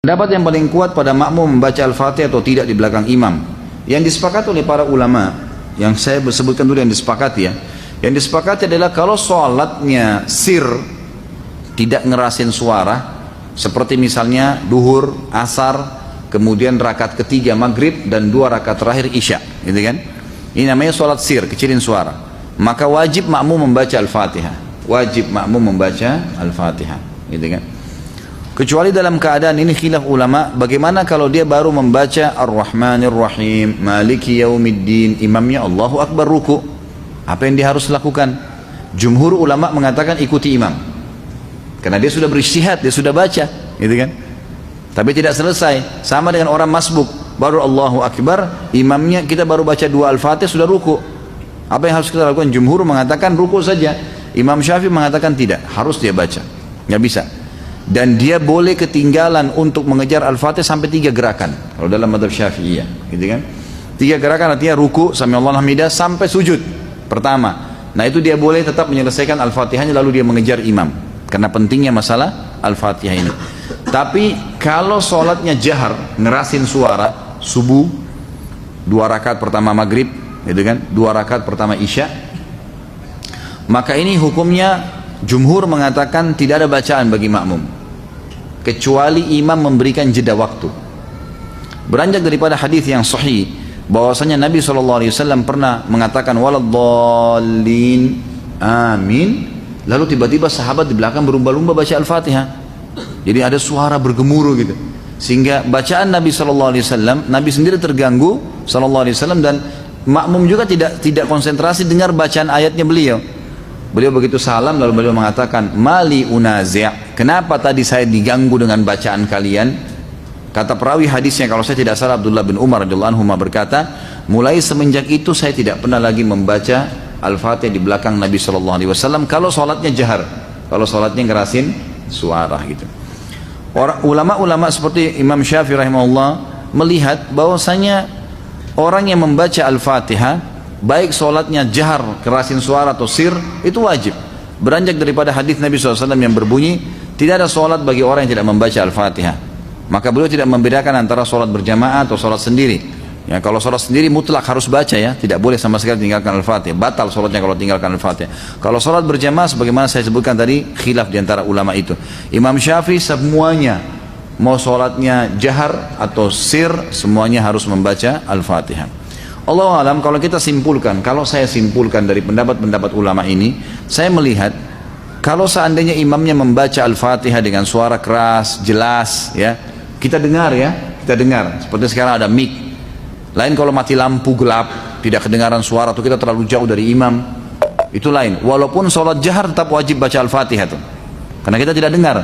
Pendapat yang paling kuat pada makmum membaca Al-Fatihah atau tidak di belakang imam, yang disepakati oleh para ulama, yang saya sebutkan dulu yang disepakati ya. Yang disepakati adalah kalau sholatnya sir, tidak ngerasin suara, seperti misalnya duhur, asar, kemudian rakaat ketiga maghrib dan 2 rakaat terakhir isya, gitu kan? Ini namanya sholat sir, kecilin suara. Maka wajib makmum membaca Al-Fatihah. Wajib makmum membaca Al-Fatihah, gitu kan? Kecuali dalam keadaan ini khilaf ulama, bagaimana kalau dia baru membaca Ar-Rahmanir Rahim, Maliki Yaumiddin, imamnya Allahu Akbar ruku. Apa yang dia harus lakukan? Jumhur ulama mengatakan ikuti imam. Karena dia sudah beristihad, dia sudah baca, gitu kan? Tapi tidak selesai. Sama dengan orang masbuk, baru Allahu Akbar, imamnya kita baru baca 2 Al-Fatihah sudah ruku. Apa yang harus kita lakukan? Jumhur mengatakan ruku saja. Imam Syafi'i mengatakan tidak, harus dia baca. Nggak bisa. Dan dia boleh ketinggalan untuk mengejar Al-Fatihah sampai 3 gerakan kalau dalam mazhab Syafi'iyah, gitu kan? 3 gerakan artinya ruku, sami'allahu hamidah, sampai sujud pertama. Nah itu dia boleh tetap menyelesaikan Al-Fatihahnya lalu dia mengejar imam, karena pentingnya masalah Al-Fatihah ini. Tapi kalau sholatnya jahar, ngerasin suara, subuh 2 rakaat pertama maghrib, gitu kan, 2 rakaat pertama isya, maka ini hukumnya jumhur mengatakan tidak ada bacaan bagi makmum, kecuali imam memberikan jeda waktu. Beranjak daripada hadis yang sahih bahwasanya Nabi SAW pernah mengatakan waladdallin amin, lalu tiba-tiba sahabat di belakang berlumba-lumba baca Al-Fatihah. Jadi ada suara bergemuruh gitu, sehingga bacaan Nabi SAW, Nabi sendiri terganggu SAW, dan makmum juga tidak konsentrasi dengar bacaan ayatnya beliau. Beliau begitu salam lalu beliau mengatakan mali unazi', kenapa tadi saya diganggu dengan bacaan kalian? Kata perawi hadisnya kalau saya tidak salah Abdullah bin Umar radhiyallahu anhu berkata, mulai semenjak itu saya tidak pernah lagi membaca Al-Fatihah di belakang Nabi SAW kalau sholatnya jahar, kalau sholatnya ngerasin suara gitu. Ulama-ulama seperti Imam Syafi'i rahimahullah melihat bahwasanya orang yang membaca Al-Fatihah baik sholatnya jahar, kerasin suara atau sir, itu wajib. Beranjak daripada hadis Nabi SAW yang berbunyi tidak ada sholat bagi orang yang tidak membaca Al-Fatihah. Maka beliau tidak membedakan antara sholat berjamaah atau sholat sendiri ya. Kalau sholat sendiri mutlak harus baca ya, tidak boleh sama sekali tinggalkan Al-Fatihah, batal sholatnya kalau tinggalkan Al-Fatihah. Kalau sholat berjamaah sebagaimana saya sebutkan tadi, khilaf diantara ulama itu. Imam Syafi'i semuanya, mau sholatnya jahar atau sir, semuanya harus membaca Al-Fatihah. Allah alam, kalau kita simpulkan, kalau saya simpulkan dari pendapat-pendapat ulama ini, saya melihat kalau seandainya imamnya membaca Al-Fatihah dengan suara keras, jelas ya, kita dengar ya, kita dengar. Seperti sekarang ada mic. Lain kalau mati lampu gelap, tidak kedengaran suara atau kita terlalu jauh dari imam, itu lain. Walaupun sholat jahar tetap wajib baca Al-Fatihah tuh, karena kita tidak dengar.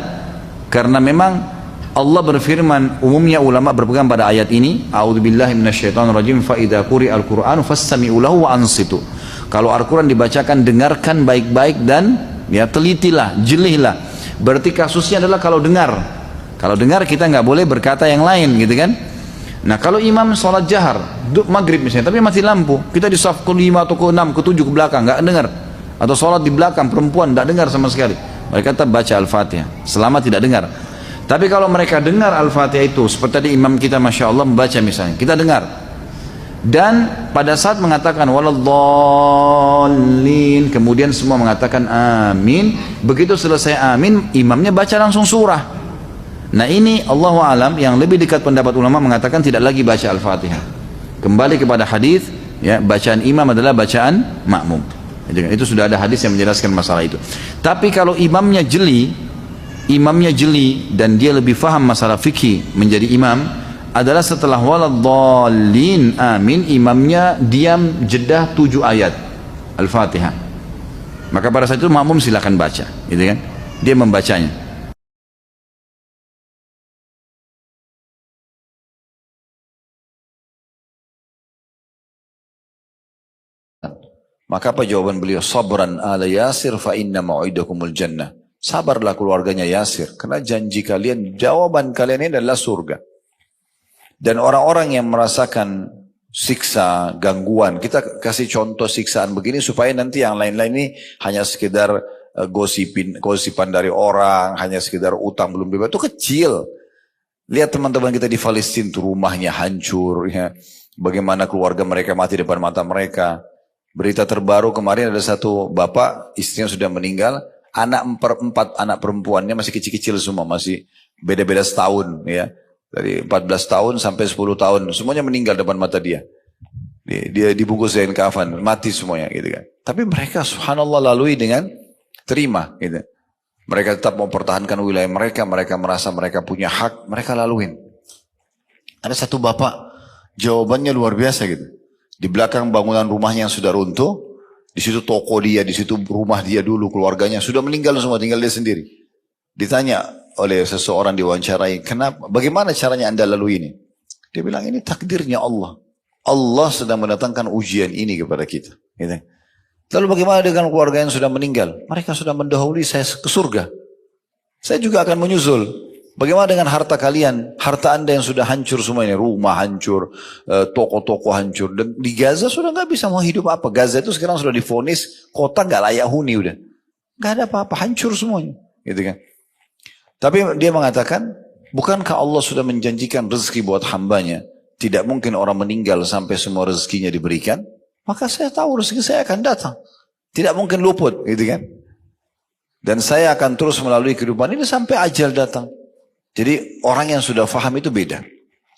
Karena memang Allah berfirman, umumnya ulama berpegang pada ayat ini, a'udzubillahi minasyaitonirrajim, fa idza quri'al qur'anu fastami'u lahu wa ansitu. Kalau Al-Qur'an dibacakan, dengarkan baik-baik dan ya telitilah, jelihlah. Berarti kasusnya adalah kalau dengar. Kalau dengar kita nggak boleh berkata yang lain, gitu kan? Nah, kalau imam sholat jahar, maghrib misalnya, tapi mati lampu, kita di saf ke-5 atau ke-6, ke-7 ke belakang, nggak dengar. Atau sholat di belakang perempuan, nggak dengar sama sekali. Mereka tetap baca Al-Fatihah selama tidak dengar. Tapi kalau mereka dengar Al-Fatihah itu, seperti tadi imam kita Masya Allah membaca misalnya, kita dengar. Dan pada saat mengatakan waladdallin, kemudian semua mengatakan amin. Begitu selesai amin, imamnya baca langsung surah. Nah ini Allahu alam, yang lebih dekat pendapat ulama mengatakan tidak lagi baca Al-Fatihah. Kembali kepada hadis, ya, bacaan imam adalah bacaan makmum. Itu sudah ada hadis yang menjelaskan masalah itu. Tapi kalau imamnya jeli dan dia lebih faham masalah fikih menjadi imam, adalah setelah waladdallin amin, imamnya diam jeda 7 ayat Al-Fatihah. Maka pada saat itu makmum silakan baca, gitu kan? Dia membacanya. Maka apa jawaban beliau? Sabran ala Yasir fa inna mau'idakumul jannah. Sabarlah keluarganya Yasir, karena janji kalian, jawaban kalian ini adalah surga. Dan orang-orang yang merasakan siksa, gangguan, kita kasih contoh siksaan begini supaya nanti yang lain-lain ini hanya sekedar gosipan dari orang, hanya sekedar utang belum bebas, itu kecil. Lihat teman-teman kita di Palestina tuh rumahnya hancur, ya. Bagaimana keluarga mereka mati depan mata mereka. Berita terbaru kemarin ada satu bapak, istrinya sudah meninggal, empat anak perempuannya masih kecil-kecil semua, masih beda-beda setahun, ya. Dari 14 tahun sampai 10 tahun, semuanya meninggal depan mata dia. Dia dibungkus kain kafan, mati semuanya gitu kan. Tapi mereka subhanallah lalui dengan terima gitu. Mereka tetap mempertahankan wilayah mereka, mereka merasa mereka punya hak, mereka laluin. Ada satu bapak, jawabannya luar biasa gitu. Di belakang bangunan rumahnya yang sudah runtuh, di situ toko dia, di situ rumah dia dulu, keluarganya sudah meninggal semua, tinggal dia sendiri. Ditanya oleh seseorang diwawancarai, kenapa? Bagaimana caranya Anda lalui ini? Dia bilang ini takdirnya Allah. Allah sedang mendatangkan ujian ini kepada kita. Gitu. Lalu bagaimana dengan keluarga yang sudah meninggal? Mereka sudah mendahului saya ke surga. Saya juga akan menyusul. Bagaimana dengan harta kalian? Harta Anda yang sudah hancur semua ini. Rumah hancur, toko-toko hancur. Dan di Gaza sudah nggak bisa mau hidup apa. Gaza itu sekarang sudah divonis kota nggak layak huni udah. Nggak ada apa-apa, hancur semuanya. Gitu kan. Tapi dia mengatakan, bukankah Allah sudah menjanjikan rezeki buat hambanya? Tidak mungkin orang meninggal sampai semua rezekinya diberikan. Maka saya tahu rezeki saya akan datang. Tidak mungkin luput, gitu kan? Dan saya akan terus melalui kehidupan ini sampai ajal datang. Jadi orang yang sudah faham itu beda.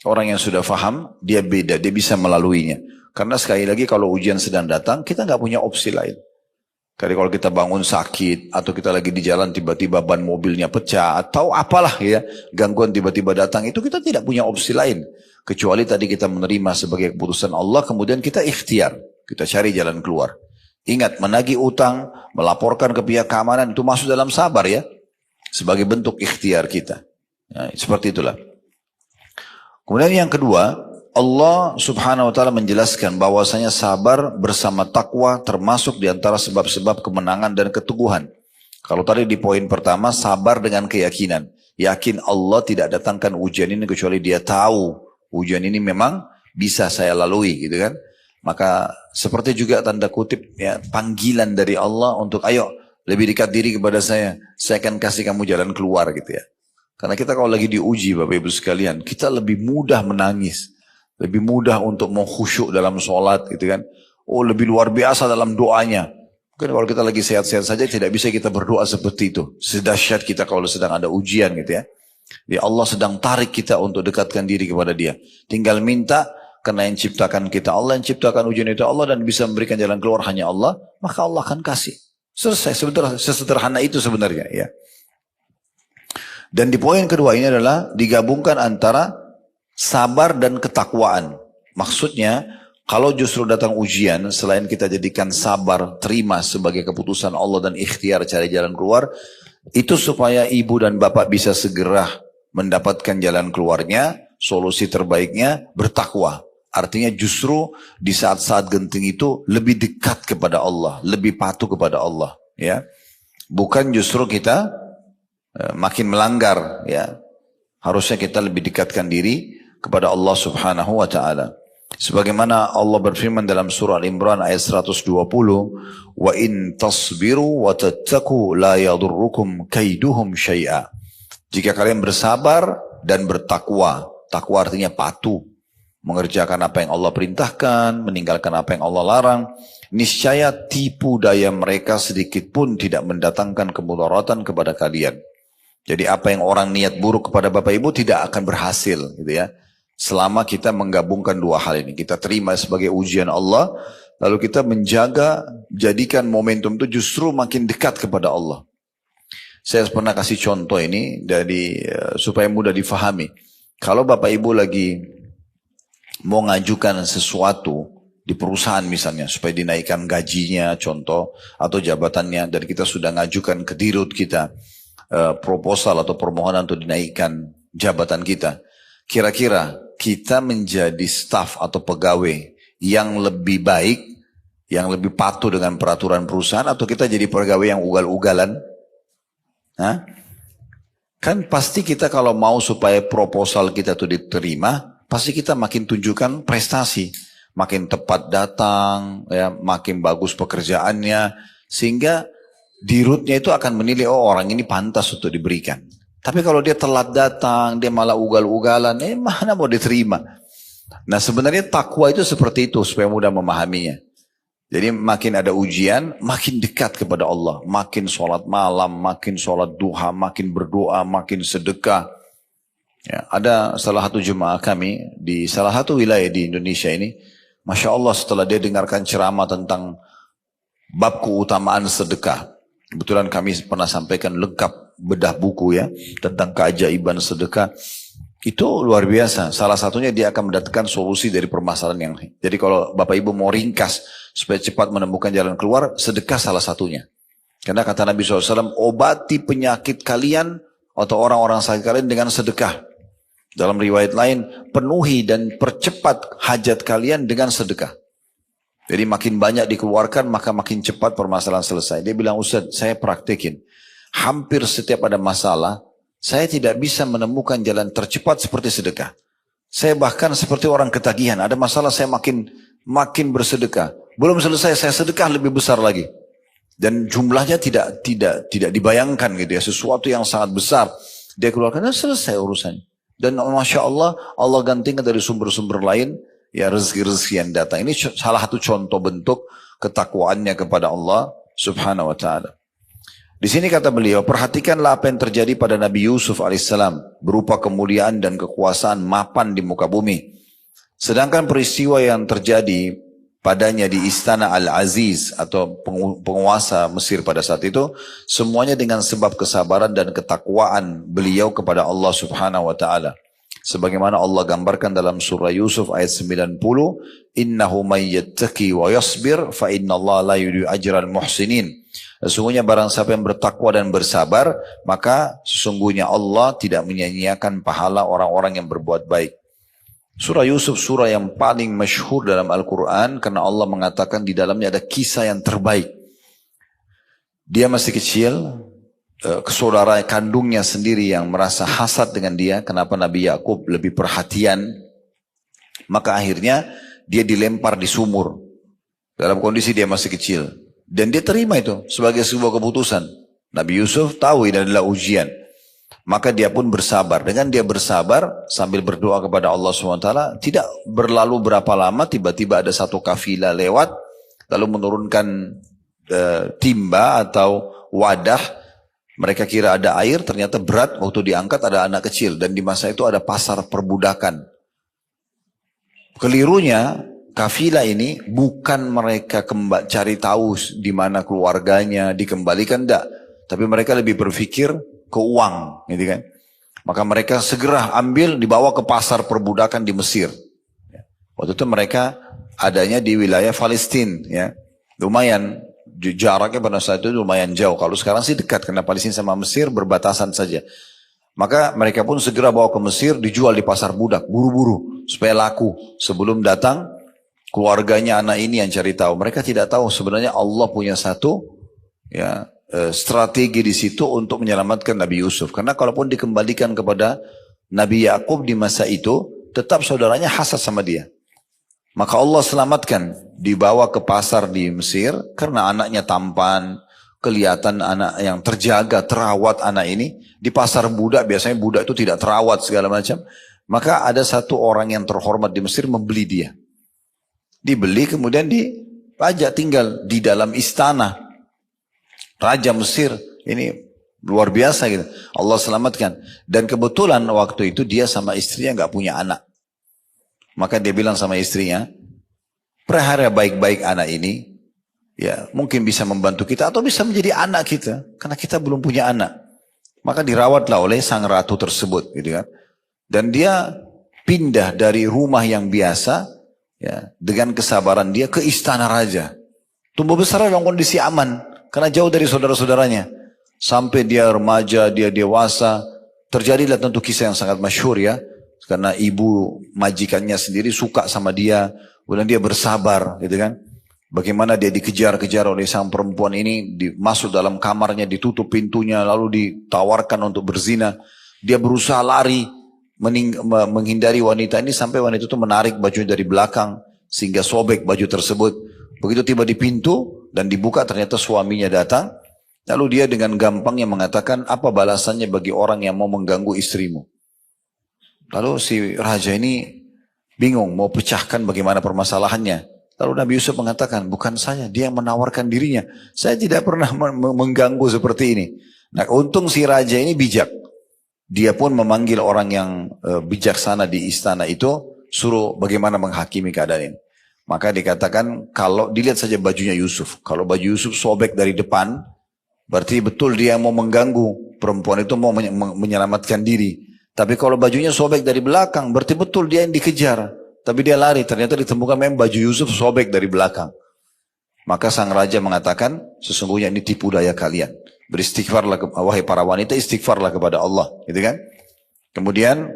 Orang yang sudah faham, dia beda, dia bisa melaluinya. Karena sekali lagi kalau ujian sedang datang, kita nggak punya opsi lain. Kalau kita bangun sakit, atau kita lagi di jalan tiba-tiba ban mobilnya pecah, atau apalah ya, gangguan tiba-tiba datang, itu kita tidak punya opsi lain. Kecuali tadi kita menerima sebagai keputusan Allah, kemudian kita ikhtiar. Kita cari jalan keluar. Ingat, menagih utang, melaporkan ke pihak keamanan, itu masuk dalam sabar ya. Sebagai bentuk ikhtiar kita. Nah, seperti itulah. Kemudian yang kedua, Allah subhanahu wa ta'ala menjelaskan bahwasanya sabar bersama takwa termasuk di antara sebab-sebab kemenangan dan keteguhan. Kalau tadi di poin pertama, sabar dengan keyakinan. Yakin Allah tidak datangkan ujian ini kecuali dia tahu. Ujian ini memang bisa saya lalui gitu kan. Maka seperti juga tanda kutip ya, panggilan dari Allah untuk ayo lebih dekat diri kepada saya akan kasih kamu jalan keluar gitu ya. Karena kita kalau lagi diuji Bapak Ibu sekalian, kita lebih mudah menangis, lebih mudah untuk mengkhusyuk dalam sholat gitu kan. Oh lebih luar biasa dalam doanya. Mungkin kalau kita lagi sehat-sehat saja tidak bisa kita berdoa seperti itu. Sedahsyat kita kalau sedang ada ujian gitu ya. Ya Allah sedang tarik kita untuk dekatkan diri kepada dia. Tinggal minta, karena yang ciptakan kita Allah, yang ciptakan ujian itu Allah, dan bisa memberikan jalan keluar hanya Allah, maka Allah akan kasih. Selesai, sesederhana itu sebenarnya ya. Dan di poin kedua ini adalah digabungkan antara sabar dan ketakwaan. Maksudnya, kalau justru datang ujian, selain kita jadikan sabar, terima sebagai keputusan Allah dan ikhtiar cari jalan keluar, itu supaya ibu dan bapak bisa segera mendapatkan jalan keluarnya, solusi terbaiknya bertakwa. Artinya justru di saat-saat genting itu lebih dekat kepada Allah, lebih patuh kepada Allah. Ya, bukan justru kita makin melanggar. Ya, harusnya kita lebih dekatkan diri kepada Allah Subhanahu Wa Taala. Sebagaimana Allah berfirman dalam surah Al-Imran ayat 120, wa in tasbiru wa tattaqu la yadurrukum kaiduhum syai'a. Jika kalian bersabar dan bertakwa, takwa artinya patuh, mengerjakan apa yang Allah perintahkan, meninggalkan apa yang Allah larang, niscaya tipu daya mereka sedikit pun tidak mendatangkan kemudaratan kepada kalian. Jadi apa yang orang niat buruk kepada Bapak Ibu tidak akan berhasil, gitu ya. Selama kita menggabungkan dua hal ini, kita terima sebagai ujian Allah, lalu kita menjaga, jadikan momentum itu justru makin dekat kepada Allah. Saya pernah kasih contoh ini dari supaya mudah difahami. Kalau Bapak Ibu lagi mau ngajukan sesuatu di perusahaan misalnya, supaya dinaikkan gajinya, contoh, atau jabatannya, dan kita sudah ngajukan ke dirut kita proposal atau permohonan untuk dinaikkan jabatan kita. Kira-kira kita menjadi staf atau pegawai yang lebih baik, yang lebih patuh dengan peraturan perusahaan, atau kita jadi pegawai yang ugal-ugalan? Hah? Kan pasti kita kalau mau supaya proposal kita itu diterima, pasti kita makin tunjukkan prestasi, makin tepat datang, ya, makin bagus pekerjaannya, sehingga dirutnya itu akan menilai, oh orang ini pantas untuk diberikan. Tapi kalau dia telat datang, dia malah ugal-ugalan, mana mau diterima? Nah sebenarnya takwa itu seperti itu supaya mudah memahaminya. Jadi makin ada ujian, makin dekat kepada Allah. Makin sholat malam, makin sholat duha, makin berdoa, makin sedekah. Ya, ada salah satu jemaah kami di salah satu wilayah di Indonesia ini. Masya Allah setelah dia dengarkan ceramah tentang bab keutamaan sedekah. Kebetulan kami pernah sampaikan lengkap bedah buku ya. Tentang keajaiban sedekah. Itu luar biasa. Salah satunya dia akan mendatangkan solusi dari permasalahan yang. Jadi kalau Bapak Ibu mau ringkas supaya cepat menemukan jalan keluar, sedekah salah satunya. Karena kata Nabi SAW, obati penyakit kalian atau orang-orang sakit kalian dengan sedekah. Dalam riwayat lain, penuhi dan percepat hajat kalian dengan sedekah. Jadi makin banyak dikeluarkan, maka makin cepat permasalahan selesai. Dia bilang, Ustaz, saya praktekin. Hampir setiap ada masalah, saya tidak bisa menemukan jalan tercepat seperti sedekah. Saya bahkan seperti orang ketagihan. Ada masalah saya makin bersedekah. Belum selesai saya sedekah lebih besar lagi. Dan jumlahnya tidak dibayangkan gitu ya. Sesuatu yang sangat besar. Dia keluarkan dan selesai urusannya. Dan Masya Allah, Allah gantikan dari sumber-sumber lain. Ya rezeki-rezeki yang datang. Ini salah satu contoh bentuk ketakwaannya kepada Allah subhanahu wa ta'ala. Di sini kata beliau, perhatikanlah apa yang terjadi pada Nabi Yusuf alaihissalam berupa kemuliaan dan kekuasaan mapan di muka bumi. Sedangkan peristiwa yang terjadi padanya di istana Al-Aziz atau penguasa Mesir pada saat itu, semuanya dengan sebab kesabaran dan ketakwaan beliau kepada Allah subhanahu wa ta'ala. Sebagaimana Allah gambarkan dalam surah Yusuf ayat 90, innahu may yattaqi wa yasbir fa innallaha la yudhi'u ajral muhsinin. Sesungguhnya barang siapa yang bertakwa dan bersabar, maka sesungguhnya Allah tidak menyia-nyiakan pahala orang-orang yang berbuat baik. Surah Yusuf surah yang paling masyhur dalam Al-Quran karena Allah mengatakan di dalamnya ada kisah yang terbaik. Dia masih kecil, saudara kandungnya sendiri yang merasa hasad dengan dia, kenapa Nabi Yakub lebih perhatian, maka akhirnya dia dilempar di sumur dalam kondisi dia masih kecil. Dan dia terima itu sebagai sebuah keputusan. Nabi Yusuf tahu ini adalah ujian. Maka dia pun bersabar. Dengan dia bersabar sambil berdoa kepada Allah SWT. Tidak berlalu berapa lama tiba-tiba ada satu kafilah lewat. Lalu menurunkan timba atau wadah. Mereka kira ada air, ternyata berat. Waktu diangkat ada anak kecil. Dan di masa itu ada pasar perbudakan. Kelirunya kafilah ini bukan mereka cari tahu di mana keluarganya dikembalikan, enggak. Tapi mereka lebih berpikir ke uang, gitu kan. Maka mereka segera ambil dibawa ke pasar perbudakan di Mesir. Waktu itu mereka adanya di wilayah Palestina, ya. Lumayan jaraknya pada saat itu lumayan jauh. Kalau sekarang sih dekat karena Palestina sama Mesir berbatasan saja. Maka mereka pun segera bawa ke Mesir, dijual di pasar budak, buru-buru supaya laku sebelum datang keluarganya anak ini yang cari tahu. Mereka tidak tahu sebenarnya Allah punya satu ya strategi di situ untuk menyelamatkan Nabi Yusuf. Karena kalaupun dikembalikan kepada Nabi Yakub di masa itu, tetap saudaranya hasad sama dia. Maka Allah selamatkan, dibawa ke pasar di Mesir karena anaknya tampan, kelihatan anak yang terjaga, terawat anak ini. Di pasar budak biasanya budak itu tidak terawat segala macam. Maka ada satu orang yang terhormat di Mesir membeli dia. Dibeli kemudian dipajak tinggal di dalam istana Raja Mesir. Ini luar biasa gitu. Allah selamatkan. Dan kebetulan waktu itu dia sama istrinya nggak punya anak. Maka dia bilang sama istrinya, pelihara baik-baik anak ini. Ya mungkin bisa membantu kita atau bisa menjadi anak kita. Karena kita belum punya anak. Maka dirawatlah oleh sang ratu tersebut gitu kan. Dan dia pindah dari rumah yang biasa. Ya, dengan kesabaran dia ke istana raja. Tumbuh besar dalam kondisi aman. Karena jauh dari saudara-saudaranya. Sampai dia remaja, dia dewasa. Terjadilah tentu kisah yang sangat masyhur ya. Karena ibu majikannya sendiri suka sama dia. Kemudian dia bersabar gitu kan. Bagaimana dia dikejar-kejar oleh sang perempuan ini. Masuk dalam kamarnya, ditutup pintunya. Lalu ditawarkan untuk berzina. Dia berusaha lari. Menghindari wanita ini sampai wanita itu menarik baju dari belakang sehingga sobek baju tersebut. Begitu tiba di pintu dan dibuka ternyata suaminya datang. Lalu dia dengan gampangnya mengatakan, apa balasannya bagi orang yang mau mengganggu istrimu? Lalu si raja ini bingung mau pecahkan bagaimana permasalahannya. Lalu Nabi Yusuf mengatakan, bukan saya, dia yang menawarkan dirinya. Saya tidak pernah mengganggu seperti ini. Nah, untung si raja ini bijak. Dia pun memanggil orang yang bijaksana di istana itu, suruh bagaimana menghakimi keadaan ini. Maka dikatakan, kalau dilihat saja bajunya Yusuf. Kalau baju Yusuf sobek dari depan, berarti betul dia mau mengganggu. Perempuan itu mau menyelamatkan diri. Tapi kalau bajunya sobek dari belakang, berarti betul dia yang dikejar. Tapi dia lari, ternyata ditemukan memang baju Yusuf sobek dari belakang. Maka sang raja mengatakan, sesungguhnya ini tipu daya kalian. Beristighfarlah, wahai para wanita, istighfarlah kepada Allah. Gitu kan? Kemudian,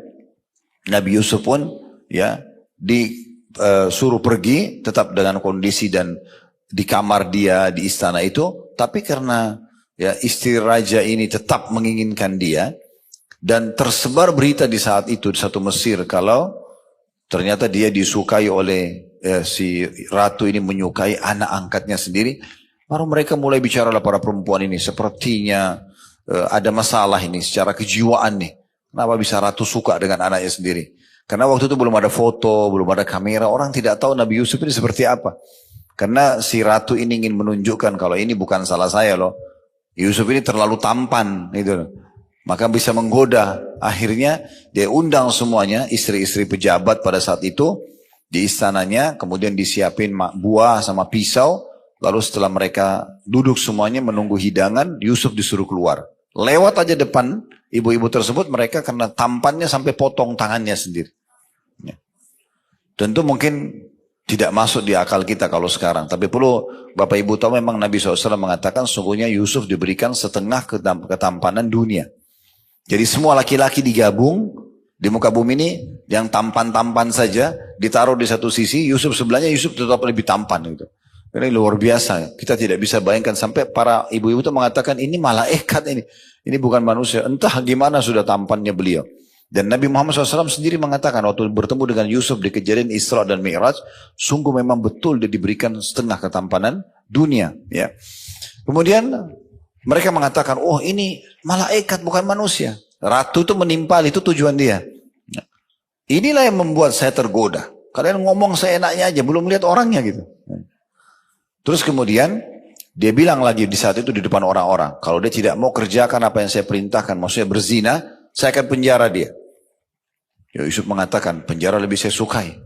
Nabi Yusuf pun ya disuruh pergi, tetap dengan kondisi dan di kamar dia, di istana itu. Tapi karena ya istri raja ini tetap menginginkan dia, dan tersebar berita di saat itu, di satu Mesir, kalau ternyata dia disukai oleh si ratu ini, menyukai anak angkatnya sendiri. Baru mereka mulai bicara lah para perempuan ini. Sepertinya ada masalah ini secara kejiwaan nih. Kenapa bisa ratu suka dengan anaknya sendiri? Karena waktu itu belum ada foto, belum ada kamera. Orang tidak tahu Nabi Yusuf ini seperti apa. Karena si ratu ini ingin menunjukkan kalau ini bukan salah saya loh. Yusuf ini terlalu tampan gitu. Maka bisa menggoda. Akhirnya dia undang semuanya, istri-istri pejabat pada saat itu di istananya, kemudian disiapin buah sama pisau. Lalu setelah mereka duduk semuanya menunggu hidangan, Yusuf disuruh keluar. Lewat aja depan ibu-ibu tersebut, mereka karena tampannya sampai potong tangannya sendiri. Ya. Tentu mungkin tidak masuk di akal kita kalau sekarang. Tapi perlu Bapak Ibu tahu, memang Nabi SAW mengatakan sungguhnya Yusuf diberikan setengah ketampanan dunia. Jadi semua laki-laki digabung di muka bumi ini, yang tampan-tampan saja ditaruh di satu sisi, Yusuf sebelahnya, Yusuf tetap lebih tampan gitu. Ini luar biasa. Kita tidak bisa bayangkan, sampai para ibu-ibu itu mengatakan ini malaikat ini. Ini bukan manusia. Entah gimana sudah tampannya beliau. Dan Nabi Muhammad SAW sendiri mengatakan waktu bertemu dengan Yusuf di kejadian Isra dan Mi'raj, sungguh memang betul dia diberikan setengah ketampanan dunia. Ya. Kemudian mereka mengatakan, oh ini malaikat bukan manusia. Ratu itu menimpali, itu tujuan dia. Inilah yang membuat saya tergoda. Kalian ngomong seenaknya aja, belum lihat orangnya gitu. Terus kemudian dia bilang lagi di saat itu di depan orang-orang, kalau dia tidak mau kerjakan apa yang saya perintahkan, maksudnya berzina, saya akan penjara dia. Ya, Yusuf mengatakan, penjara lebih saya sukai.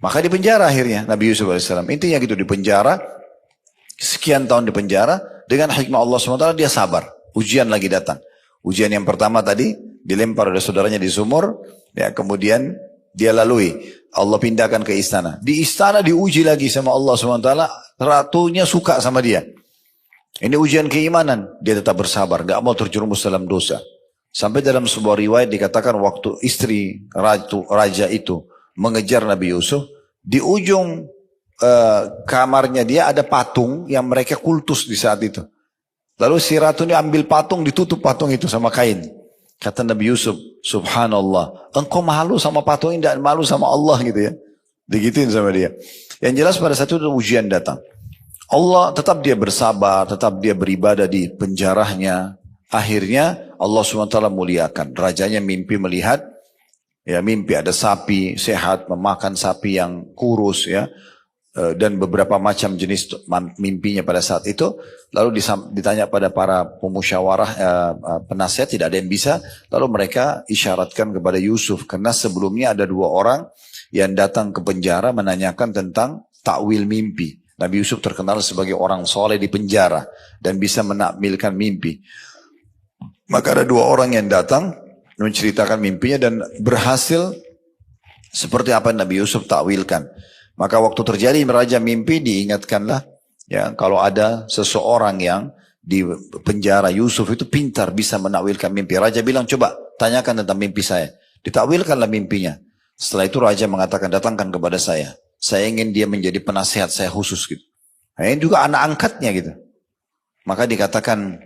Maka di penjara akhirnya Nabi Yusuf AS. Intinya gitu, di penjara, sekian tahun di penjara, dengan hikmah Allah SWT dia sabar. Ujian lagi datang. Ujian yang pertama tadi, dilempar oleh saudaranya di sumur, ya, kemudian dia lalui. Allah pindahkan ke istana. Di istana diuji lagi sama Allah SWT. Ratunya suka sama dia. Ini ujian keimanan. Dia tetap bersabar. Gak mau terjerumus dalam dosa. Sampai dalam sebuah riwayat dikatakan waktu istri raja itu mengejar Nabi Yusuf. Di ujung kamarnya dia ada patung yang mereka kultus di saat itu. Lalu si ratu ini ambil patung, ditutup patung itu sama kain. Kata Nabi Yusuf, subhanallah, engkau malu sama patung ini dan malu sama Allah gitu ya. Digituin sama dia. Yang jelas pada saat itu ujian datang. Allah tetap dia bersabar, tetap dia beribadah di penjarahnya. Akhirnya Allah SWT muliakan. Rajanya mimpi melihat, ya mimpi ada sapi sehat, memakan sapi yang kurus ya. Dan beberapa macam jenis mimpinya pada saat itu. Lalu ditanya pada para pemusyawarah penasihat, tidak ada yang bisa. Lalu mereka isyaratkan kepada Yusuf, karena sebelumnya ada dua orang yang datang ke penjara menanyakan tentang takwil mimpi. Nabi Yusuf terkenal sebagai orang soleh di penjara dan bisa menakwilkan mimpi. Maka ada dua orang yang datang menceritakan mimpinya dan berhasil seperti apa yang Nabi Yusuf takwilkan. Maka waktu terjadi raja mimpi, diingatkanlah ya, kalau ada seseorang yang di penjara, Yusuf itu pintar bisa menakwilkan mimpi. Raja bilang, coba tanyakan tentang mimpi saya. Ditakwilkanlah mimpinya. Setelah itu raja mengatakan, datangkan kepada saya. Saya ingin dia menjadi penasihat saya khusus gitu. Nah, ini juga anak angkatnya gitu. Maka dikatakan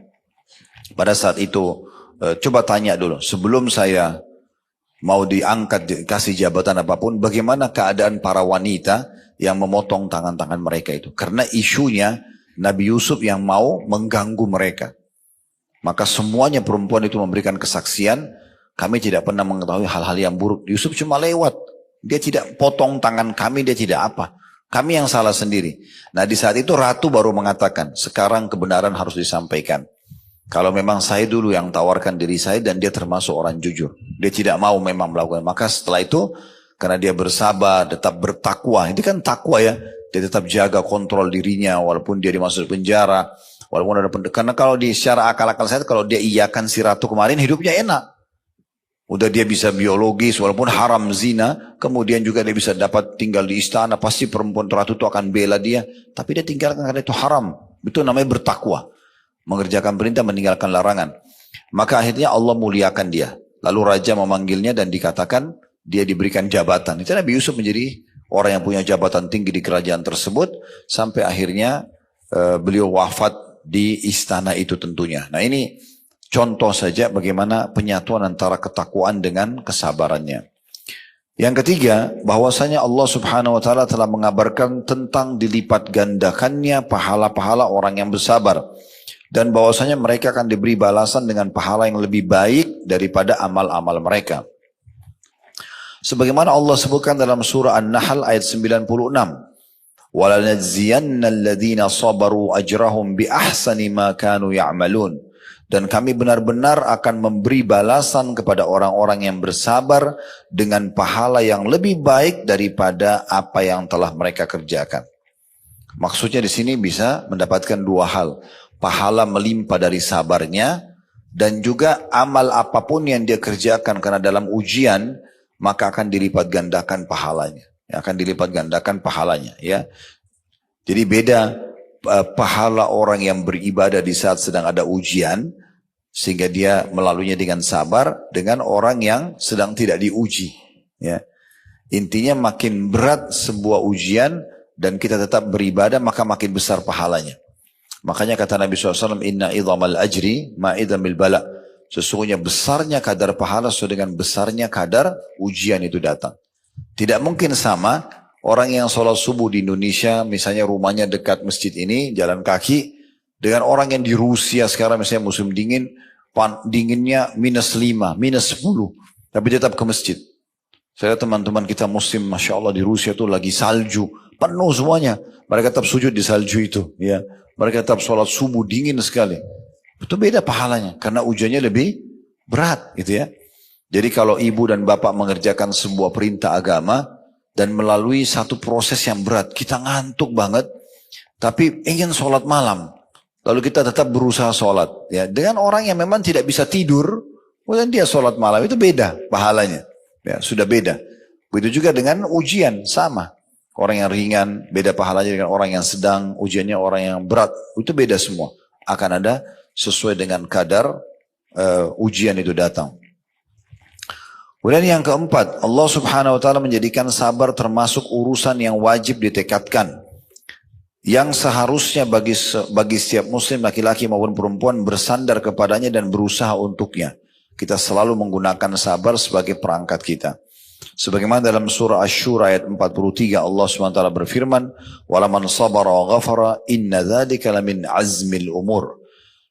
pada saat itu, coba tanya dulu, sebelum saya mau diangkat, kasih jabatan apapun, bagaimana keadaan para wanita yang memotong tangan-tangan mereka itu. Karena isunya Nabi Yusuf yang mau mengganggu mereka. Maka semuanya perempuan itu memberikan kesaksian, kami tidak pernah mengetahui hal-hal yang buruk. Yusuf cuma lewat, dia tidak potong tangan kami, dia tidak apa. Kami yang salah sendiri. Nah di saat itu ratu baru mengatakan, sekarang kebenaran harus disampaikan. Kalau memang saya dulu yang tawarkan diri saya dan dia termasuk orang jujur. Dia tidak mau memang melakukan. Maka setelah itu, karena dia bersabar, tetap bertakwa. Ini kan takwa ya. Dia tetap jaga kontrol dirinya walaupun dia dimasuk penjara. Walaupun ada karena kalau di secara akal-akal saya, kalau dia iyakan si ratu kemarin, hidupnya enak. Udah dia bisa biologis, walaupun haram zina, kemudian juga dia bisa dapat tinggal di istana, pasti perempuan ratu itu akan bela dia. Tapi dia tinggalkan karena itu haram. Itu namanya bertakwa. Mengerjakan perintah, meninggalkan larangan. Maka akhirnya Allah muliakan dia. Lalu raja memanggilnya dan dikatakan dia diberikan jabatan. Itu Nabi Yusuf menjadi orang yang punya jabatan tinggi di kerajaan tersebut. Sampai akhirnya beliau wafat di istana itu tentunya. Nah ini contoh saja bagaimana penyatuan antara ketakwaan dengan kesabarannya. Yang ketiga, bahwasanya Allah Subhanahu wa taala telah mengabarkan tentang dilipat gandakannya pahala-pahala orang yang bersabar dan bahwasanya mereka akan diberi balasan dengan pahala yang lebih baik daripada amal-amal mereka. Sebagaimana Allah sebutkan dalam surah An-Nahl ayat 96, وَلَنَجْزِيَنَّ الَّذِينَ صَبَرُوا أَجْرَهُمْ بِأَحْسَنِ مَا كَانُوا يَعْمَلُونَ. Dan kami benar-benar akan memberi balasan kepada orang-orang yang bersabar dengan pahala yang lebih baik daripada apa yang telah mereka kerjakan. Maksudnya di sini bisa mendapatkan dua hal. Pahala melimpah dari sabarnya dan juga amal apapun yang dia kerjakan karena dalam ujian maka akan dilipat gandakan pahalanya. Akan dilipat gandakan pahalanya ya. Jadi beda pahala orang yang beribadah di saat sedang ada ujian sehingga dia melaluinya dengan sabar dengan orang yang sedang tidak diuji ya. Intinya makin berat sebuah ujian dan kita tetap beribadah maka makin besar pahalanya. Makanya kata Nabi SAW, inna idhamal ajri ma'idhamil bala. Sesungguhnya besarnya kadar pahala sesuai dengan besarnya kadar ujian itu datang. Tidak mungkin sama orang yang sholat subuh di Indonesia, misalnya rumahnya dekat masjid ini, jalan kaki, dengan orang yang di Rusia sekarang misalnya musim dingin, dinginnya -5, -10, tapi tetap ke masjid. Saya teman-teman kita muslim, Masya Allah di Rusia itu lagi salju, penuh semuanya. Mereka tetap sujud di salju itu. Ya. Mereka tetap sholat subuh dingin sekali. Itu beda pahalanya, karena ujiannya lebih berat gitu ya. Jadi kalau ibu dan bapak mengerjakan sebuah perintah agama dan melalui satu proses yang berat, kita ngantuk banget, tapi ingin sholat malam, lalu kita tetap berusaha sholat, ya dengan orang yang memang tidak bisa tidur, kemudian dia sholat malam itu beda pahalanya, ya sudah beda. Begitu juga dengan ujian sama, orang yang ringan beda pahalanya dengan orang yang sedang, ujiannya orang yang berat, itu beda semua. Akan ada sesuai dengan kadar ujian itu datang. Kemudian yang keempat, Allah Subhanahu wa taala menjadikan sabar termasuk urusan yang wajib ditekadkan. Yang seharusnya bagi setiap muslim laki-laki maupun perempuan bersandar kepadanya dan berusaha untuknya. Kita selalu menggunakan sabar sebagai perangkat kita. Sebagaimana dalam surah Asy-Syura ayat 43 Allah Subhanahu wa taala berfirman, "Walaman sabara wa ghafara inna dzalika lamin azmil umur."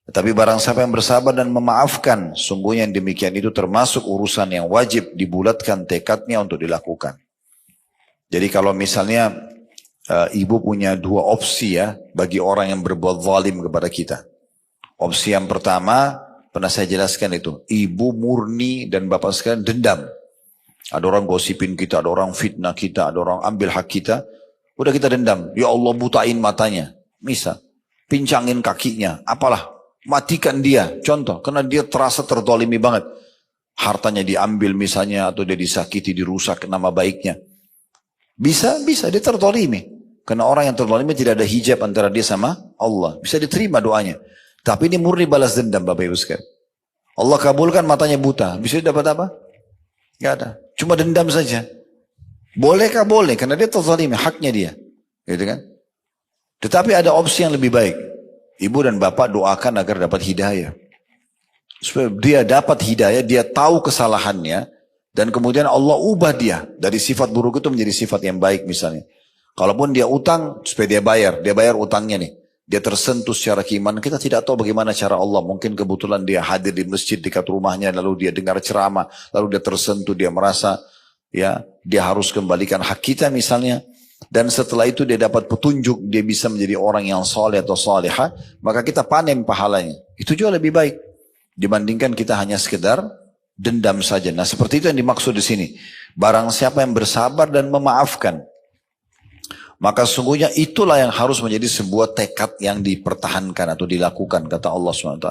Tetapi barang siapa yang bersabar dan memaafkan, sungguhnya yang demikian itu termasuk urusan yang wajib dibulatkan tekadnya untuk dilakukan. Jadi kalau misalnya ibu punya dua opsi ya bagi orang yang berbuat zalim kepada kita. Opsi yang pertama, pernah saya jelaskan itu, ibu murni dan bapak sekalian dendam. Ada orang gosipin kita, ada orang fitnah kita, ada orang ambil hak kita, udah kita dendam. Ya Allah butain matanya, misal, pincangin kakinya, apalah. Matikan dia, contoh, karena dia terasa terdolimi banget. Hartanya diambil misalnya, atau dia disakiti, dirusak nama baiknya. Bisa, dia terdolimi. Karena orang yang terdolimi tidak ada hijab antara dia sama Allah. Bisa diterima doanya. Tapi ini murni balas dendam Bapak Ibu sekalian. Allah kabulkan matanya buta. Bisa dapat apa? Gak ada. Cuma dendam saja. Bolehkah? Boleh, karena dia terdolimi, haknya dia. Gitu kan? Tetapi ada opsi yang lebih baik. Ibu dan bapak doakan agar dapat hidayah. Supaya dia dapat hidayah, dia tahu kesalahannya. Dan kemudian Allah ubah dia. Dari sifat buruk itu menjadi sifat yang baik misalnya. Kalaupun dia utang, supaya dia bayar utangnya nih. dia tersentuh secara keimanan. Kita tidak tahu bagaimana cara Allah. Mungkin kebetulan dia hadir di masjid dekat rumahnya, lalu dia dengar ceramah, lalu dia tersentuh, dia merasa ya dia harus kembalikan hak kita misalnya. Dan setelah itu dia dapat petunjuk, dia bisa menjadi orang yang saleh atau salihah, maka kita panen pahalanya. Itu juga lebih baik dibandingkan kita hanya sekedar dendam saja. Nah, seperti itu yang dimaksud di sini. Barang siapa yang bersabar dan memaafkan, maka sungguhnya itulah yang harus menjadi sebuah tekad yang dipertahankan atau dilakukan, kata Allah SWT.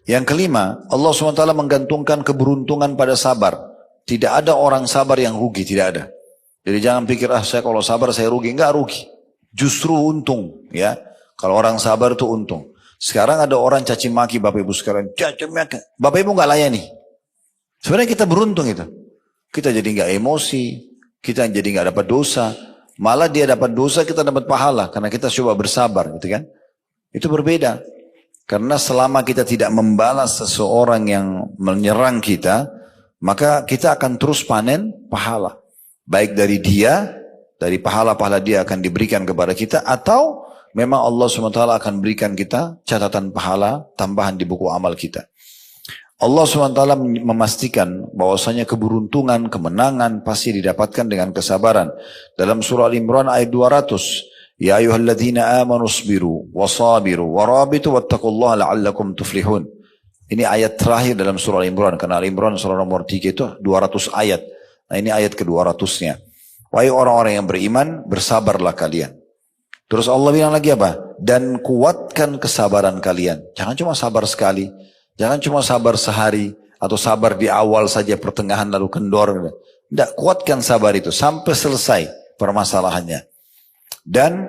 Yang kelima, Allah SWT menggantungkan keberuntungan pada sabar. Tidak ada orang sabar yang rugi, tidak ada. Jadi jangan pikir, saya kalau sabar saya rugi. Enggak rugi. Justru untung. Ya, kalau orang sabar itu untung. Sekarang ada orang caci maki Bapak Ibu sekalian. Caci maki. Bapak Ibu enggak layani. Sebenarnya kita beruntung itu. Kita jadi enggak emosi. Kita jadi enggak dapat dosa. Malah dia dapat dosa, kita dapat pahala. Karena kita coba bersabar, gitu kan. Itu berbeda. Karena selama kita tidak membalas seseorang yang menyerang kita, maka kita akan terus panen pahala. Baik dari dia, dari pahala-pahala dia akan diberikan kepada kita, atau memang Allah SWT akan berikan kita catatan pahala tambahan di buku amal kita. Allah SWT memastikan bahwasanya keberuntungan, kemenangan pasti didapatkan dengan kesabaran. Dalam surah Al-Imran ayat 200, Ya ayyuhalladzina amanu sabiru wasabiru warabitu wattaqullaha la'allakum tuflihun. Ini ayat terakhir dalam surah Al-Imran, karena Al-Imran surah nomor 3 itu 200 ayat. Nah, ini ayat ke-200-nya. Wahai orang-orang yang beriman, bersabarlah kalian. Terus Allah bilang lagi apa? Dan kuatkan kesabaran kalian. Jangan cuma sabar sekali. Jangan cuma sabar sehari. Atau sabar di awal saja, pertengahan lalu kendor. Tidak, kuatkan sabar itu sampai selesai permasalahannya. Dan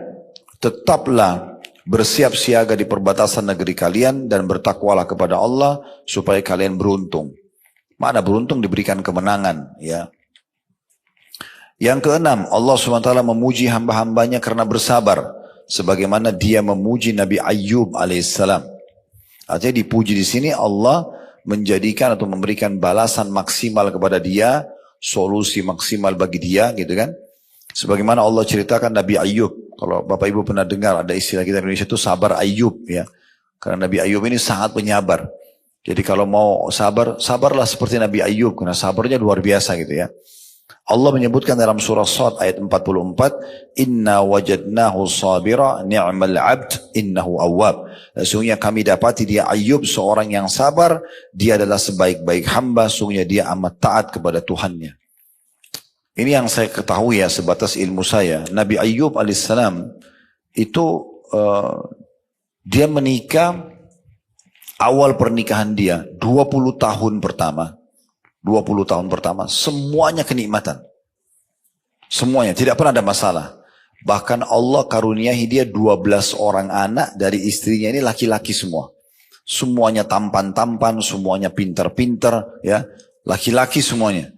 tetaplah bersiap siaga di perbatasan negeri kalian. Dan bertakwalah kepada Allah supaya kalian beruntung. Mana beruntung diberikan kemenangan, ya. Yang keenam, Allah SWT memuji hamba-hambanya karena bersabar. Sebagaimana dia memuji Nabi Ayyub alaihissalam. Artinya dipuji di sini Allah menjadikan atau memberikan balasan maksimal kepada dia. Solusi maksimal bagi dia, gitu kan. Sebagaimana Allah ceritakan Nabi Ayyub. Kalau Bapak Ibu pernah dengar ada istilah kita di Indonesia itu sabar Ayyub, ya. Karena Nabi Ayyub ini sangat penyabar. Jadi kalau mau sabar, sabarlah seperti Nabi Ayyub. Karena sabarnya luar biasa gitu ya. Allah menyebutkan dalam surah Shad ayat 44, Inna wajadnahu sabira ni'mal abd innahu awwab. Sesungguhnya kami dapati dia Ayyub seorang yang sabar, dia adalah sebaik-baik hamba, sesungguhnya dia amat taat kepada Tuhannya. Ini yang saya ketahui ya, sebatas ilmu saya. Nabi Ayyub alaihissalam itu dia menikah, awal pernikahan dia 20 tahun pertama. 20 tahun pertama, semuanya kenikmatan. Semuanya, tidak pernah ada masalah. Bahkan Allah karuniahi dia 12 orang anak dari istrinya ini laki-laki semua. Semuanya tampan-tampan, semuanya pintar-pintar, ya. Laki-laki semuanya.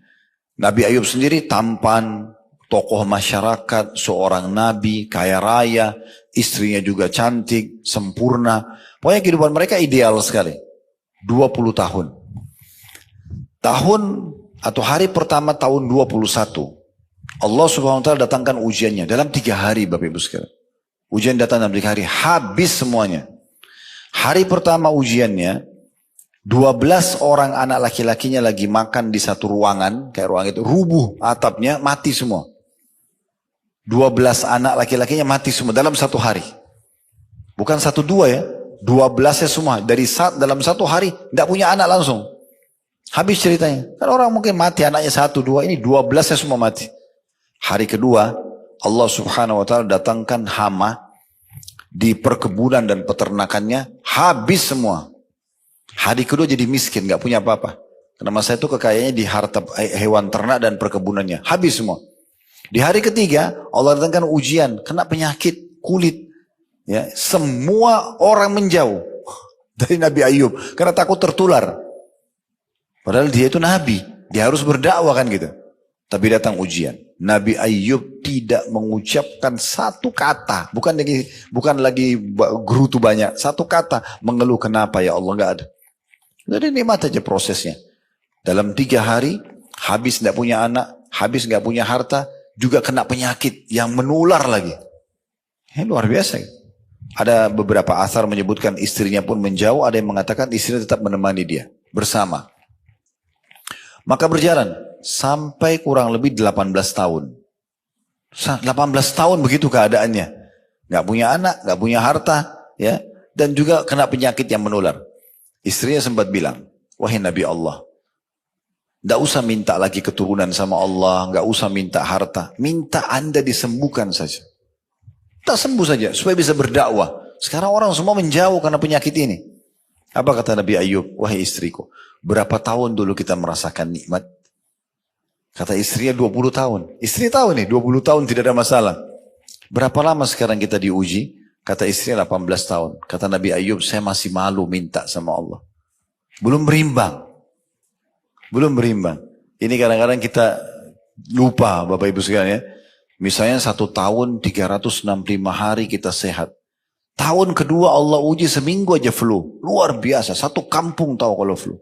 Nabi Ayub sendiri tampan, tokoh masyarakat, seorang nabi, kaya raya, istrinya juga cantik, sempurna. Pokoknya kehidupan mereka ideal sekali. 20 tahun. Tahun atau hari pertama tahun 21, Allah Subhanahu wa taala datangkan ujiannya dalam 3 hari Bapak Ibu sekalian. Ujian datang dalam 3 hari, habis semuanya. Hari pertama ujiannya, 12 orang anak laki-lakinya lagi makan di satu ruangan, kayak ruang itu, rubuh atapnya, mati semua. 12 anak laki-lakinya mati semua dalam 1 hari. Bukan 1 2 ya, 12-nya semua. Dalam 1 hari, tidak punya anak langsung. Habis ceritanya. Kan orang mungkin mati anaknya 1 2, ini 12-nya semua mati. Hari kedua, Allah Subhanahu wa taala datangkan hama di perkebunan dan peternakannya, habis semua. Hari kedua jadi miskin, gak punya apa-apa. Karena masa itu kekayaannya di harta hewan ternak dan perkebunannya, habis semua. Di hari ketiga, Allah datangkan ujian, kena penyakit kulit. Ya, semua orang menjauh dari Nabi Ayyub karena takut tertular. Padahal dia itu nabi, dia harus berdakwah kan gitu. Tapi datang ujian. Nabi Ayyub tidak mengucapkan 1 kata, bukan lagi gerutu banyak, 1 kata mengeluh kenapa ya Allah, nggak ada. Jadi nikmat aja prosesnya. Dalam 3 hari habis tidak punya anak, habis nggak punya harta, juga kena penyakit yang menular lagi. Luar biasa. Ada beberapa asar menyebutkan istrinya pun menjauh, ada yang mengatakan istrinya tetap menemani dia bersama. Maka berjalan sampai kurang lebih 18 tahun. 18 tahun begitu keadaannya. Gak punya anak, gak punya harta, ya, dan juga kena penyakit yang menular. Istrinya sempat bilang, wahai Nabi Allah, gak usah minta lagi keturunan sama Allah, gak usah minta harta, minta Anda disembuhkan saja. Tak sembuh saja, supaya bisa berdakwah. Sekarang orang semua menjauh karena penyakit ini. Apa kata Nabi Ayub? Wahai istriku, berapa tahun dulu kita merasakan nikmat? Kata istrinya 20 tahun. Istri tahu nih, 20 tahun tidak ada masalah. Berapa lama sekarang kita diuji? Kata istrinya 18 tahun. Kata Nabi Ayub, saya masih malu minta sama Allah. Belum berimbang. Belum berimbang. Ini kadang-kadang kita lupa Bapak Ibu sekalian ya. Misalnya 1 tahun 365 hari kita sehat. Tahun kedua Allah uji seminggu aja flu. Luar biasa. Satu kampung tahu kalau flu.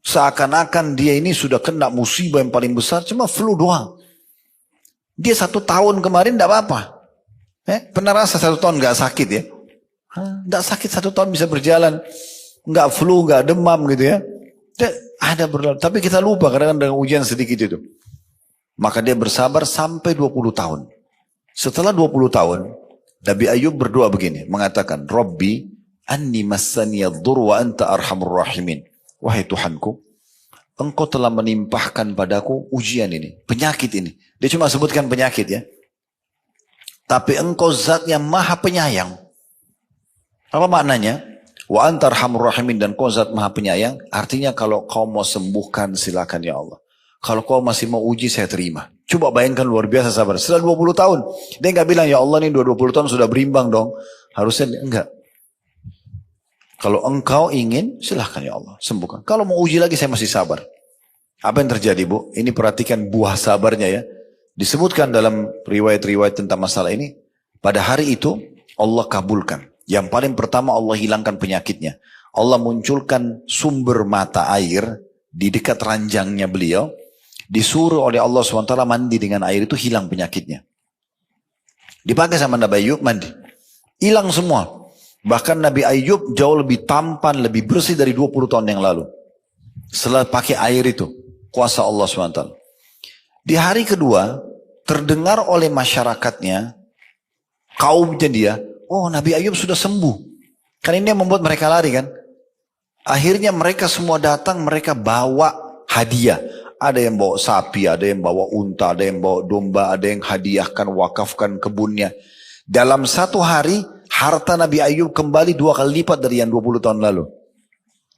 Seakan-akan dia ini sudah kena musibah yang paling besar. Cuma flu doang. Dia 1 tahun kemarin tidak apa-apa. Pernah rasa 1 tahun gak sakit ya? Tidak sakit 1 tahun bisa berjalan. Gak flu, gak demam gitu ya. Ada berlalu. Tapi kita lupa kadang-kadang dengan ujian sedikit itu. Maka dia bersabar sampai 20 tahun. Setelah 20 tahun, Nabi Ayub berdoa begini, mengatakan, Rabbi, anni massaniyaddur wa anta arhamur rahimin. Wahai Tuhanku, Engkau telah menimpahkan padaku ujian ini, penyakit ini. Dia cuma sebutkan penyakit ya. Tapi Engkau zat yang maha penyayang. Apa maknanya? Wa anta arhamur rahimin, dan Kau zat maha penyayang. Artinya kalau Kau mau sembuhkan silakan ya Allah. Kalau Kau masih mau uji saya terima. Coba bayangkan luar biasa sabar. Setelah 20 tahun. Dia nggak bilang ya Allah ini 20 tahun sudah berimbang dong. Harusnya enggak. Kalau Engkau ingin silahkan ya Allah sembuhkan. Kalau mau uji lagi saya masih sabar. Apa yang terjadi Bu? Ini perhatikan buah sabarnya ya. Disebutkan dalam riwayat-riwayat tentang masalah ini. Pada hari itu Allah kabulkan. Yang paling pertama Allah hilangkan penyakitnya. Allah munculkan sumber mata air di dekat ranjangnya beliau. Disuruh oleh Allah SWT mandi dengan air itu, hilang penyakitnya. Dipakai sama Nabi Ayub, mandi. Hilang semua. Bahkan Nabi Ayub jauh lebih tampan, lebih bersih dari 20 tahun yang lalu. Setelah pakai air itu. Kuasa Allah SWT. Di hari kedua, terdengar oleh masyarakatnya, kaumnya dia, oh Nabi Ayub sudah sembuh. Kan ini yang membuat mereka lari kan. Akhirnya mereka semua datang, mereka bawa hadiah. Ada yang bawa sapi, ada yang bawa unta, ada yang bawa domba, ada yang hadiahkan, wakafkan kebunnya. Dalam 1 hari, harta Nabi Ayub kembali 2 kali lipat dari yang 20 tahun lalu.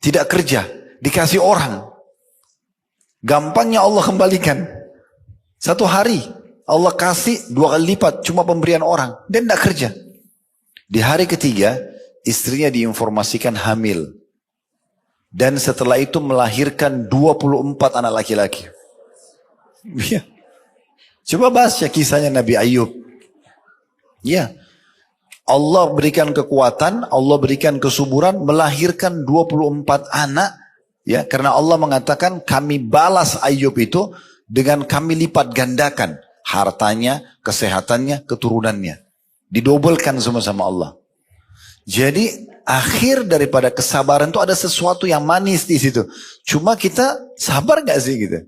Tidak kerja, dikasih orang. Gampangnya Allah kembalikan. 1 hari, Allah kasih 2 kali lipat, cuma pemberian orang. Dan tidak kerja. Di hari ketiga, istrinya diinformasikan hamil. Dan setelah itu melahirkan 24 anak laki-laki. Ya. Coba bahas ya kisahnya Nabi Ayub. Ya. Allah berikan kekuatan, Allah berikan kesuburan, melahirkan 24 anak. Ya, karena Allah mengatakan kami balas Ayub itu dengan kami lipat gandakan. Hartanya, kesehatannya, keturunannya. Didobelkan semua sama Allah. Jadi akhir daripada kesabaran itu ada sesuatu yang manis di situ. Cuma kita sabar nggak sih gitu?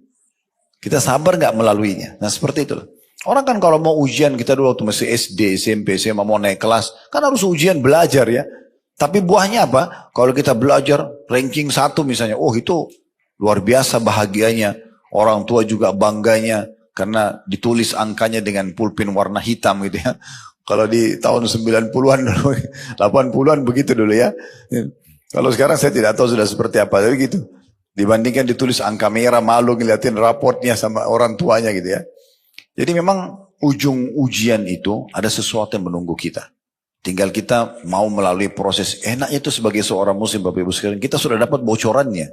Kita sabar nggak melaluinya? Nah seperti itu. Orang kan kalau mau ujian kita dulu waktu masih SD, SMP, SMA mau naik kelas, kan harus ujian belajar ya. Tapi buahnya apa? Kalau kita belajar ranking 1 misalnya, oh itu luar biasa bahagianya. Orang tua juga bangganya karena ditulis angkanya dengan pulpen warna hitam gitu ya. Kalau di tahun 90-an dulu, 80-an begitu dulu ya. Kalau sekarang saya tidak tahu sudah seperti apa. Jadi gitu. Dibandingkan ditulis angka merah, malu ngeliatin raportnya sama orang tuanya gitu ya. Jadi memang ujung ujian itu ada sesuatu yang menunggu kita. Tinggal kita mau melalui proses. Enaknya itu sebagai seorang muslim Bapak Ibu sekalian, kita sudah dapat bocorannya.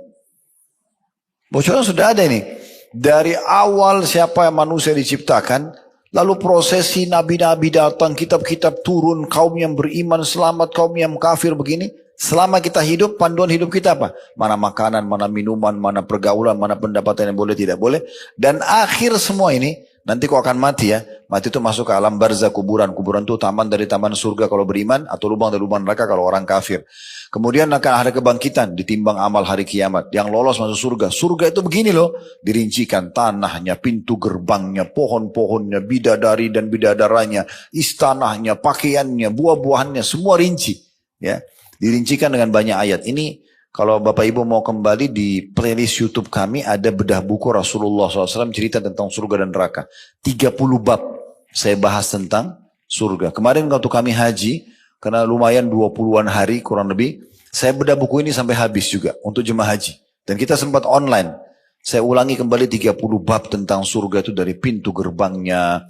Bocoran sudah ada ini. Dari awal siapa yang manusia diciptakan, lalu prosesi nabi-nabi datang, kitab-kitab turun, kaum yang beriman selamat, kaum yang kafir begini. Selama kita hidup, panduan hidup kita apa? Mana makanan, mana minuman, mana pergaulan, mana pendapatan yang boleh, tidak boleh. Dan akhir semua ini, nanti kau akan mati ya, Mati itu masuk ke alam barzah kuburan. Kuburan itu taman dari taman surga kalau beriman, atau lubang dari lubang neraka kalau orang kafir. Kemudian akan ada kebangkitan, ditimbang amal hari kiamat. Yang lolos masuk surga. Surga itu begini loh, dirincikan tanahnya, pintu gerbangnya, pohon-pohonnya, bidadari dan bidadaranya, istanahnya, pakaiannya, buah-buahannya, semua rinci. Ya, dirincikan dengan banyak ayat. Ini kalau Bapak Ibu mau kembali di playlist YouTube kami, ada bedah buku Rasulullah SAW cerita tentang surga dan neraka. 30 bab saya bahas tentang surga. Kemarin waktu kami haji, karena lumayan 20-an hari kurang lebih, saya bedah buku ini sampai habis juga untuk jemaah haji. Dan kita sempat online. Saya ulangi kembali 30 bab tentang surga itu, dari pintu gerbangnya,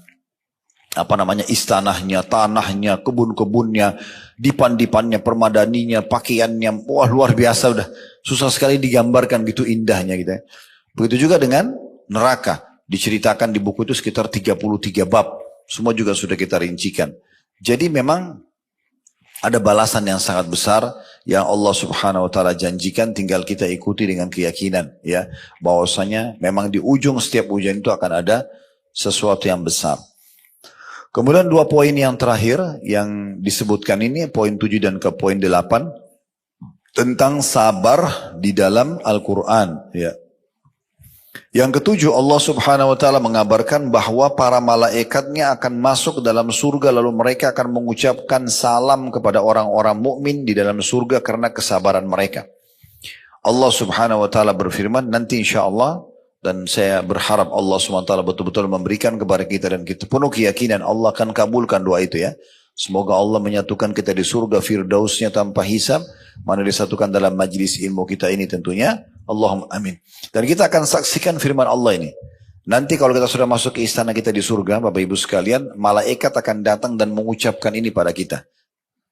istanahnya, tanahnya, kebun-kebunnya, dipan-dipannya, permadaninya, pakaiannya. Wah, luar biasa udah. Susah sekali digambarkan gitu indahnya gitu ya. Begitu juga dengan neraka. Diceritakan di buku itu sekitar 33 bab. Semua juga sudah kita rincikan. Jadi memang ada balasan yang sangat besar yang Allah Subhanahu wa taala janjikan, tinggal kita ikuti dengan keyakinan ya, bahwasanya memang di ujung setiap ujian itu akan ada sesuatu yang besar. Kemudian 2 poin yang terakhir yang disebutkan ini, poin 7 dan ke poin 8, tentang sabar di dalam Al-Quran ya. Yang ketujuh, Allah Subhanahu wa taala mengabarkan bahwa para malaikatnya akan masuk ke dalam surga, lalu mereka akan mengucapkan salam kepada orang-orang mukmin di dalam surga karena kesabaran mereka. Allah Subhanahu wa taala berfirman, nanti insyaallah, dan saya berharap Allah Subhanahu wa taala betul-betul memberikan kepada kita, dan kita penuh keyakinan Allah akan kabulkan doa itu ya. Semoga Allah menyatukan kita di surga firdausnya tanpa hisab, mana disatukan dalam majlis ilmu kita ini tentunya. Allahumma amin. Dan kita akan saksikan firman Allah ini. Nanti kalau kita sudah masuk ke istana kita di surga, Bapak Ibu sekalian, malaikat akan datang dan mengucapkan ini pada kita.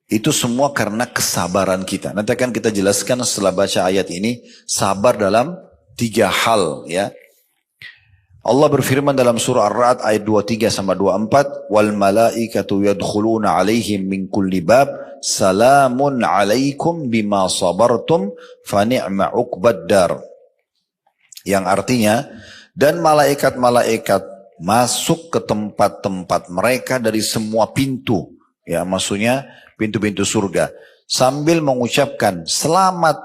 Itu semua karena kesabaran kita. Nanti akan kita jelaskan setelah baca ayat ini, sabar dalam 3 hal ya. Allah berfirman dalam surah Ar-Ra'd ayat 23-24, wal malaikatu yadkhuluna alaihim min kulli bab salamun alaikum bima sabartum fa ni'ma uqbad dar. Yang artinya, dan malaikat-malaikat masuk ke tempat-tempat mereka dari semua pintu, ya maksudnya pintu-pintu surga, sambil mengucapkan selamat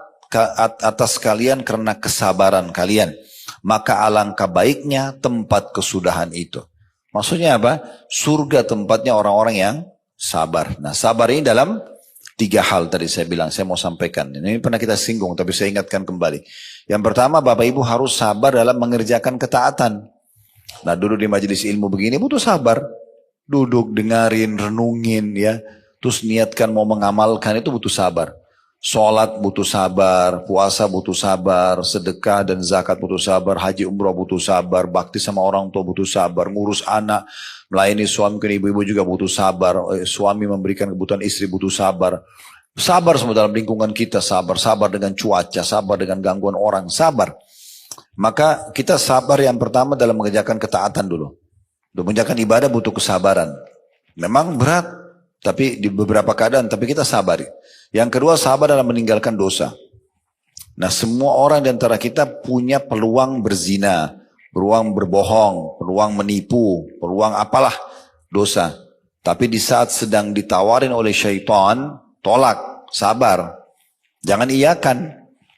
atas kalian karena kesabaran kalian. Maka alangkah baiknya tempat kesudahan itu. Maksudnya apa? Surga tempatnya orang-orang yang sabar. Nah, sabar ini dalam 3 hal tadi saya bilang, saya mau sampaikan. Ini pernah kita singgung, tapi saya ingatkan kembali. Yang pertama, Bapak Ibu harus sabar dalam mengerjakan ketaatan. Nah, duduk di majelis ilmu begini butuh sabar. Duduk, dengarin, renungin ya. Terus niatkan mau mengamalkan, itu butuh sabar. Sholat butuh sabar, puasa butuh sabar, sedekah dan zakat butuh sabar, haji umrah butuh sabar, bakti sama orang tua butuh sabar, ngurus anak, melayani suami, ibu-ibu juga butuh sabar, suami memberikan kebutuhan istri butuh sabar. Sabar semua dalam lingkungan kita, sabar dengan cuaca, sabar dengan gangguan orang, sabar. Maka kita sabar yang pertama dalam mengerjakan ketaatan dulu. Untuk mengerjakan ibadah butuh kesabaran. Memang berat, tapi di beberapa keadaan, tapi kita sabari. Yang kedua, sabar dalam meninggalkan dosa. Nah, semua orang di antara kita punya peluang berzina, peluang berbohong, peluang menipu, peluang apalah dosa. Tapi di saat sedang ditawarin oleh syaitan, tolak, sabar. Jangan iyakan.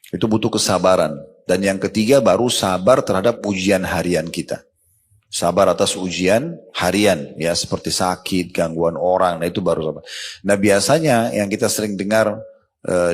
Itu butuh kesabaran. Dan yang ketiga baru sabar terhadap ujian harian kita. Sabar atas ujian harian, ya seperti sakit, gangguan orang, nah itu baru sabar. Nah biasanya yang kita sering dengar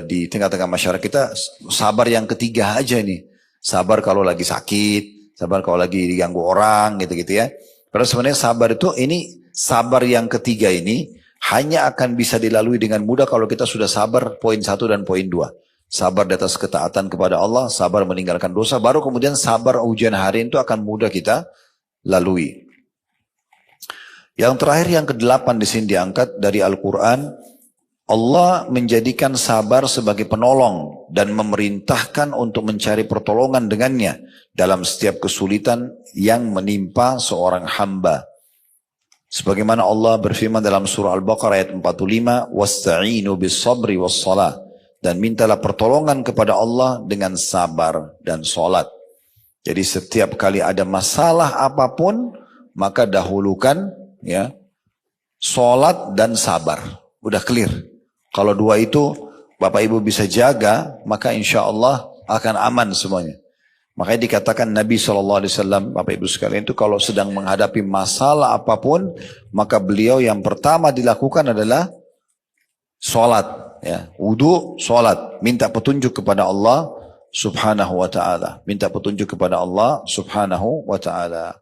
di tengah-tengah masyarakat kita, sabar yang ketiga aja nih. Sabar kalau lagi sakit, sabar kalau lagi diganggu orang, gitu-gitu ya. Padahal sebenarnya sabar itu, ini sabar yang ketiga ini hanya akan bisa dilalui dengan mudah kalau kita sudah sabar poin 1 dan poin 2. Sabar di atas ketaatan kepada Allah, sabar meninggalkan dosa, baru kemudian sabar ujian harian itu akan mudah kita lalui. Yang terakhir, yang ke-8 di sini diangkat dari Al-Quran, Allah menjadikan sabar sebagai penolong dan memerintahkan untuk mencari pertolongan dengannya dalam setiap kesulitan yang menimpa seorang hamba. Sebagaimana Allah berfirman dalam surah Al-Baqarah ayat 45, wasta'inu bis sabri was salah, dan mintalah pertolongan kepada Allah dengan sabar dan salat. Jadi setiap kali ada masalah apapun, maka dahulukan ya, sholat dan sabar. Udah clear. Kalau dua itu Bapak Ibu bisa jaga, maka insya Allah akan aman semuanya. Makanya dikatakan Nabi SAW, Bapak Ibu sekalian itu kalau sedang menghadapi masalah apapun, maka beliau yang pertama dilakukan adalah sholat. Ya, wudu, sholat. Minta petunjuk kepada Allah subhanahu wa ta'ala. Minta petunjuk kepada Allah subhanahu wa ta'ala.